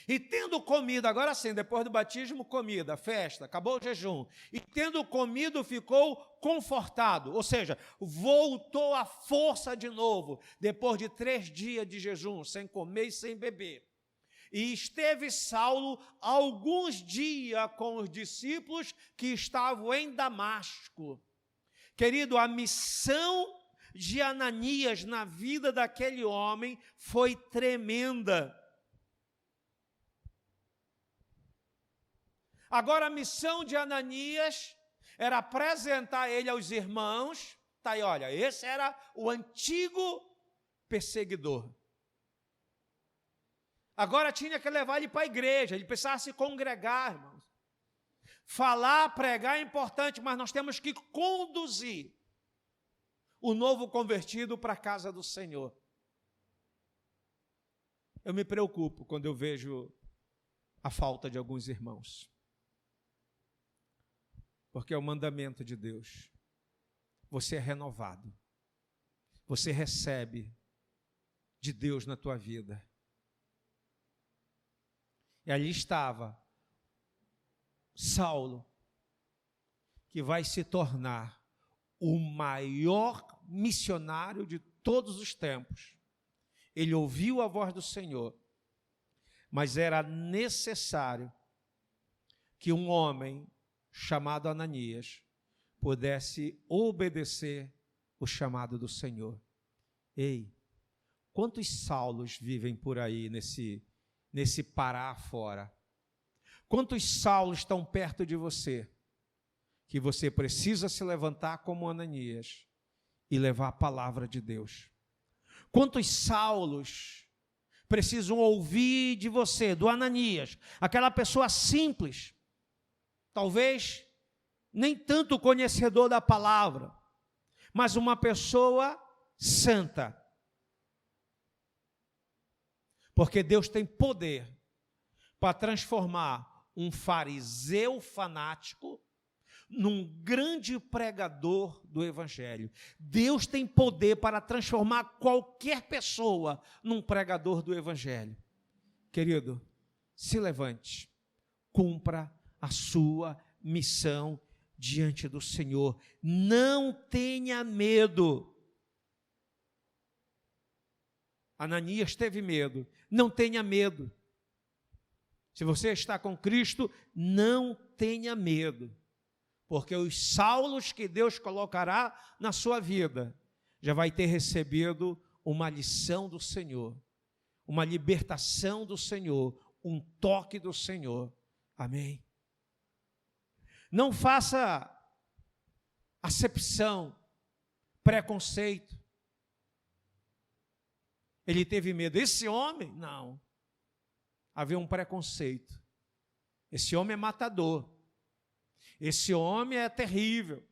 E tendo comido, agora sim, depois do batismo, comida, festa, acabou o jejum. E tendo comido, ficou confortado, ou seja, voltou à força de novo, depois de 3 dias de jejum, sem comer e sem beber. E esteve Saulo alguns dias com os discípulos que estavam em Damasco. Querido, a missão de Ananias na vida daquele homem foi tremenda. Agora a missão de Ananias era apresentar ele aos irmãos. Tá aí, olha, esse era o antigo perseguidor. Agora tinha que levar ele para a igreja, ele precisava se congregar, irmãos. Falar, pregar é importante, mas nós temos que conduzir o novo convertido para a casa do Senhor. Eu me preocupo quando eu vejo a falta de alguns irmãos. Porque é o mandamento de Deus. Você é renovado. Você recebe de Deus na tua vida. E ali estava Saulo, que vai se tornar o maior missionário de todos os tempos. Ele ouviu a voz do Senhor, mas era necessário que um homem chamado Ananias pudesse obedecer o chamado do Senhor. Ei, quantos Saulos vivem por aí nesse Pará fora? Quantos Saulos estão perto de você, que você precisa se levantar como Ananias e levar a palavra de Deus? Quantos Saulos precisam ouvir de você, do Ananias, aquela pessoa simples, talvez nem tanto conhecedor da palavra, mas uma pessoa santa. Porque Deus tem poder para transformar um fariseu fanático num grande pregador do Evangelho. Deus tem poder para transformar qualquer pessoa num pregador do Evangelho. Querido, se levante, cumpra a sua missão diante do Senhor. Não tenha medo. Ananias teve medo. Não tenha medo. Se você está com Cristo, não tenha medo. Porque os Saulos que Deus colocará na sua vida, já vai ter recebido uma lição do Senhor, uma libertação do Senhor, um toque do Senhor. Amém? Não faça acepção, preconceito. Ele teve medo. Esse homem, não. Havia um preconceito. Esse homem é matador. Esse homem é terrível.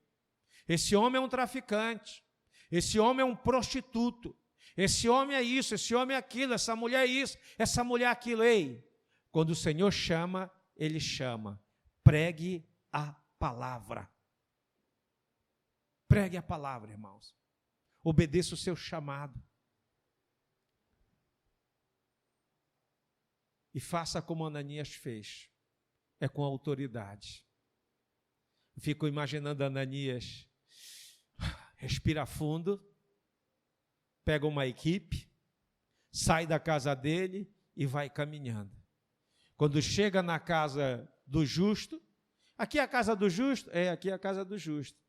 Esse homem é um traficante. Esse homem é um prostituto. Esse homem é isso, esse homem é aquilo, essa mulher é isso, essa mulher é aquilo. Ei, quando o Senhor chama, Ele chama. Pregue a palavra. Pregue a palavra, irmãos. Obedeça o seu chamado. E faça como Ananias fez. É com autoridade. Fico imaginando Ananias, respira fundo, pega uma equipe, sai da casa dele e vai caminhando. Quando chega na casa do justo, aqui é a casa do justo? É, aqui é a casa do justo.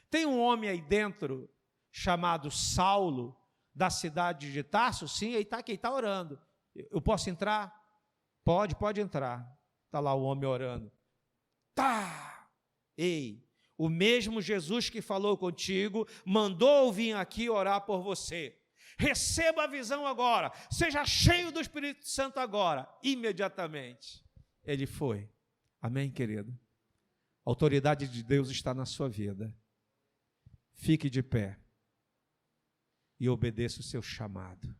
Tem um homem aí dentro, chamado Saulo, da cidade de Tarso? Sim, ele está aqui, ele está orando. Eu posso entrar? Pode entrar. Está lá o homem orando. Tá! Ei, o mesmo Jesus que falou contigo, mandou eu vir aqui orar por você. Receba a visão agora, seja cheio do Espírito Santo agora, imediatamente. Ele foi. Amém, querido? A autoridade de Deus está na sua vida. Fique de pé e obedeça o seu chamado.